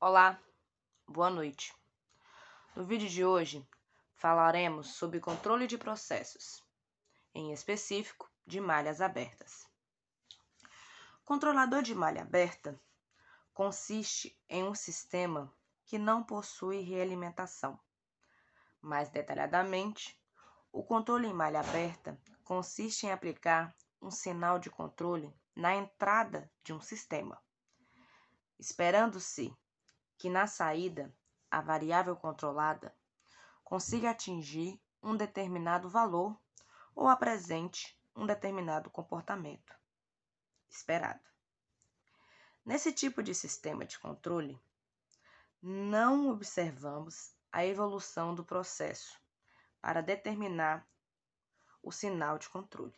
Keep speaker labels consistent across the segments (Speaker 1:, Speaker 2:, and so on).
Speaker 1: Olá, boa noite. No vídeo de hoje, falaremos sobre controle de processos, em específico de malhas abertas. Controlador de malha aberta consiste em um sistema que não possui realimentação. Mais detalhadamente, o controle em malha aberta consiste em aplicar um sinal de controle na entrada de um sistema, esperando-se que na saída a variável controlada consiga atingir um determinado valor ou apresente um determinado comportamento esperado. Nesse tipo de sistema de controle, não observamos a evolução do processo para determinar o sinal de controle.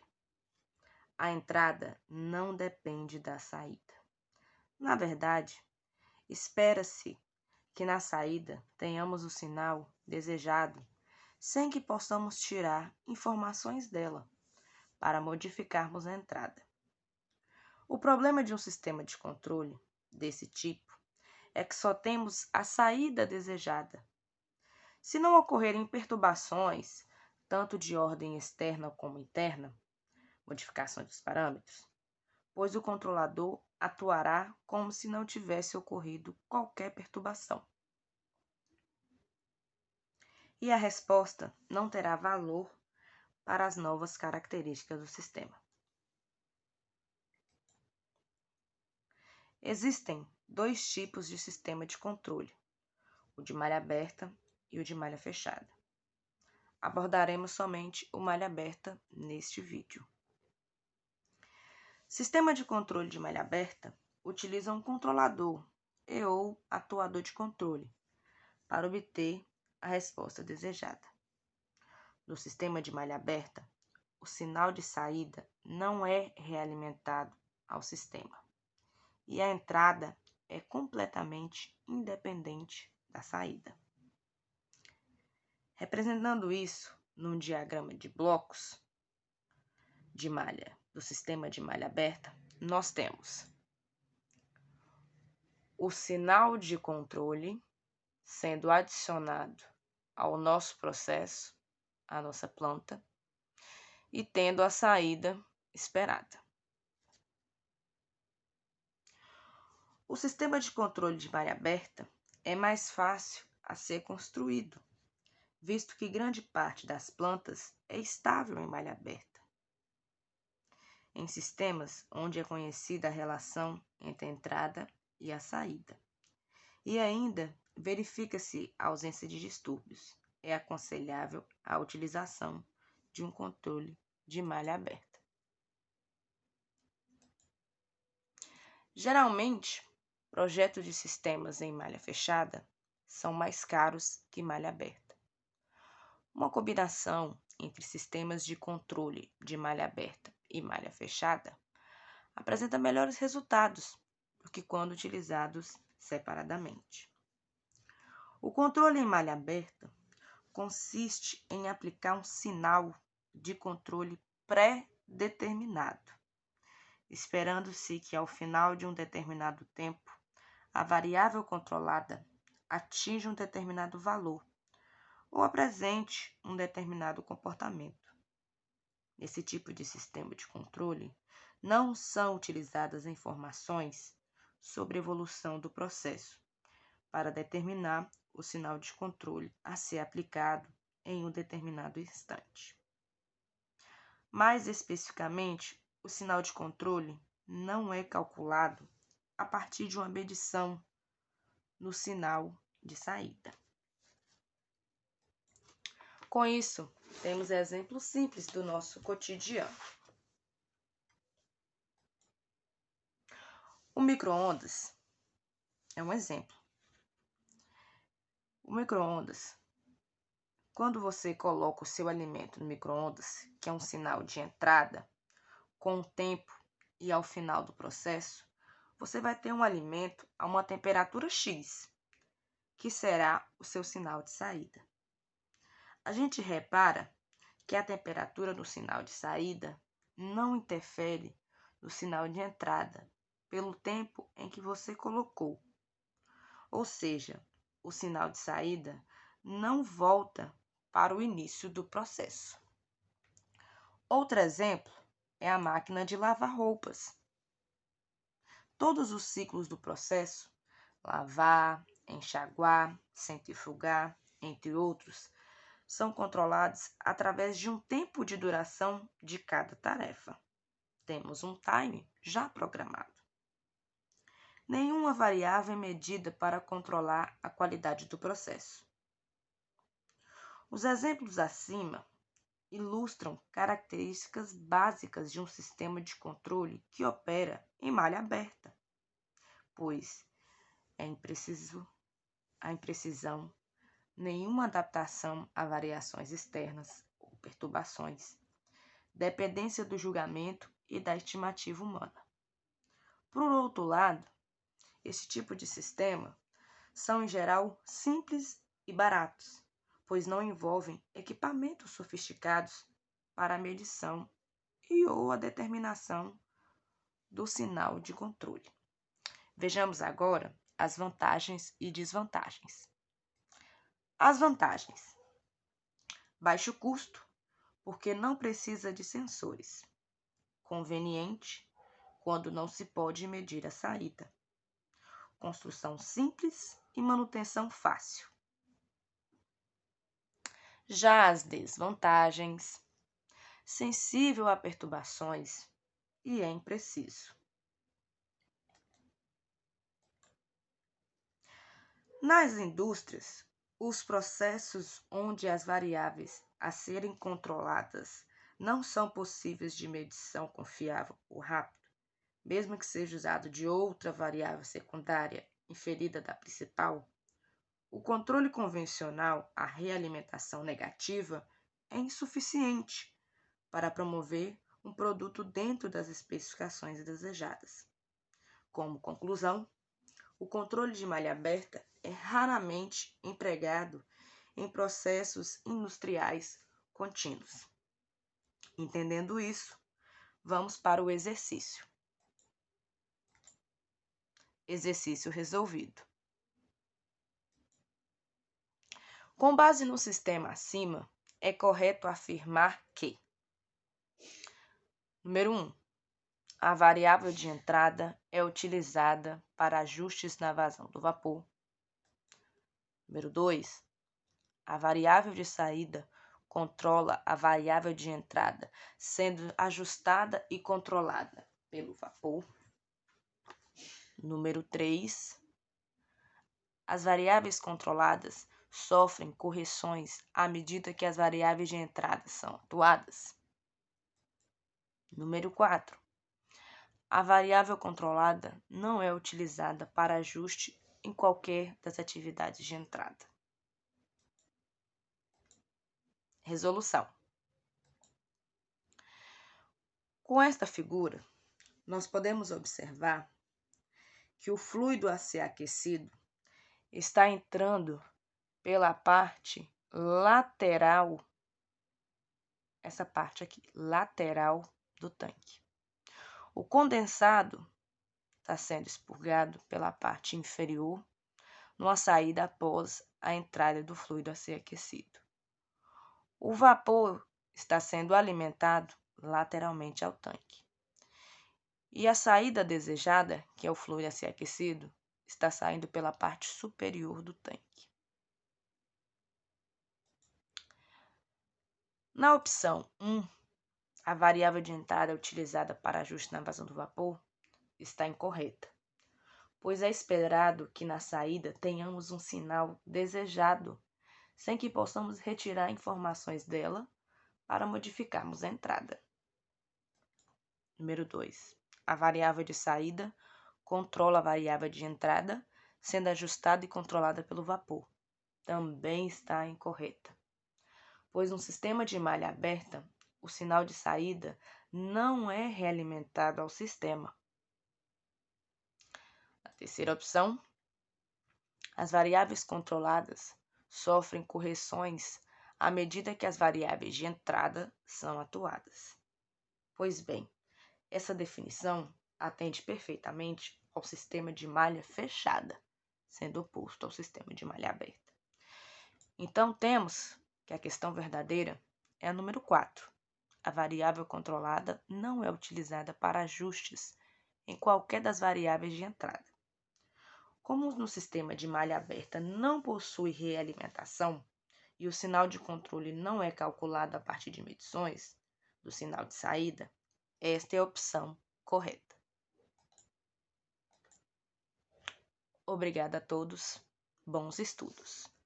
Speaker 1: A entrada não depende da saída. Na verdade, espera-se que na saída tenhamos o sinal desejado sem que possamos tirar informações dela para modificarmos a entrada. O problema de um sistema de controle desse tipo é que só temos a saída desejada. Se não ocorrerem perturbações, tanto de ordem externa como interna, modificações dos parâmetros, pois o controlador atuará como se não tivesse ocorrido qualquer perturbação. E a resposta não terá valor para as novas características do sistema. Existem dois tipos de sistema de controle, o de malha aberta e o de malha fechada. Abordaremos somente o malha aberta neste vídeo. Sistema de controle de malha aberta utiliza um controlador ou atuador de controle para obter a resposta desejada. No sistema de malha aberta, o sinal de saída não é realimentado ao sistema e a entrada é completamente independente da saída. Representando isso num diagrama de blocos de malha do sistema de malha aberta, nós temos o sinal de controle sendo adicionado ao nosso processo, à nossa planta, e tendo a saída esperada. O sistema de controle de malha aberta é mais fácil a ser construído, visto que grande parte das plantas é estável em malha aberta. Em sistemas onde é conhecida a relação entre a entrada e a saída. E ainda verifica-se a ausência de distúrbios. É aconselhável a utilização de um controle de malha aberta. Geralmente, projetos de sistemas em malha fechada são mais caros que malha aberta. Uma combinação entre sistemas de controle de malha aberta e malha fechada apresenta melhores resultados do que quando utilizados separadamente. O controle em malha aberta consiste em aplicar um sinal de controle pré-determinado, esperando-se que ao final de um determinado tempo a variável controlada atinja um determinado valor ou apresente um determinado comportamento. Nesse tipo de sistema de controle, não são utilizadas informações sobre a evolução do processo para determinar o sinal de controle a ser aplicado em um determinado instante. Mais especificamente, o sinal de controle não é calculado a partir de uma medição no sinal de saída. Com isso, temos exemplos simples do nosso cotidiano. O micro-ondas é um exemplo. O micro-ondas, quando você coloca o seu alimento no micro-ondas, que é um sinal de entrada, com o tempo e ao final do processo, você vai ter um alimento a uma temperatura X, que será o seu sinal de saída. A gente repara que a temperatura do sinal de saída não interfere no sinal de entrada, pelo tempo em que você colocou. ou seja, o sinal de saída não volta para o início do processo. Outro exemplo é a máquina de lavar roupas. Todos os ciclos do processo, lavar, enxaguar, centrifugar, entre outros, são controlados através de um tempo de duração de cada tarefa. Temos um time já programado. Nenhuma variável é medida para controlar a qualidade do processo. Os exemplos acima ilustram características básicas de um sistema de controle que opera em malha aberta, pois a imprecisão, nenhuma adaptação a variações externas ou perturbações, dependência do julgamento e da estimativa humana. Por outro lado, esse tipo de sistema são, em geral, simples e baratos, pois não envolvem equipamentos sofisticados para a medição e ou a determinação do sinal de controle. Vejamos agora as vantagens e desvantagens. As vantagens: baixo custo, porque não precisa de sensores. Conveniente, quando não se pode medir a saída. Construção simples e manutenção fácil. Já as desvantagens: sensível a perturbações e é impreciso. Nas indústrias, os processos onde as variáveis a serem controladas não são possíveis de medição confiável ou rápido, mesmo que seja usado de outra variável secundária inferida da principal, o controle convencional, a realimentação negativa, é insuficiente para promover um produto dentro das especificações desejadas. Como conclusão, o controle de malha aberta é raramente empregado em processos industriais contínuos. Entendendo isso, vamos para o exercício. Exercício resolvido. Com base no sistema acima, é correto afirmar que: número 1. A variável de entrada é utilizada para ajustes na vazão do vapor. Número 2. A variável de saída controla a variável de entrada, sendo ajustada e controlada pelo vapor. Número 3. As variáveis controladas sofrem correções à medida que as variáveis de entrada são atuadas. Número 4. A variável controlada não é utilizada para ajuste em qualquer das atividades de entrada. Resolução. Com esta figura, nós podemos observar que o fluido a ser aquecido está entrando pela parte lateral, essa parte aqui, lateral do tanque. O condensado está sendo expurgado pela parte inferior, numa saída após a entrada do fluido a ser aquecido. O vapor está sendo alimentado lateralmente ao tanque. E a saída desejada, que é o fluido a ser aquecido, está saindo pela parte superior do tanque. Na opção 1, a variável de entrada utilizada para ajuste na vazão do vapor está incorreta, pois é esperado que na saída tenhamos um sinal desejado, sem que possamos retirar informações dela para modificarmos a entrada. Número 2. A variável de saída controla a variável de entrada, sendo ajustada e controlada pelo vapor. Também está incorreta, pois no sistema de malha aberta, o sinal de saída não é realimentado ao sistema. A terceira opção: as variáveis controladas sofrem correções à medida que as variáveis de entrada são atuadas. Pois bem, essa definição atende perfeitamente ao sistema de malha fechada, sendo oposto ao sistema de malha aberta. Então, temos que a questão verdadeira é a número 4. A variável controlada não é utilizada para ajustes em qualquer das variáveis de entrada. Como no sistema de malha aberta não possui realimentação e o sinal de controle não é calculado a partir de medições do sinal de saída, esta é a opção correta. Obrigada a todos. Bons estudos!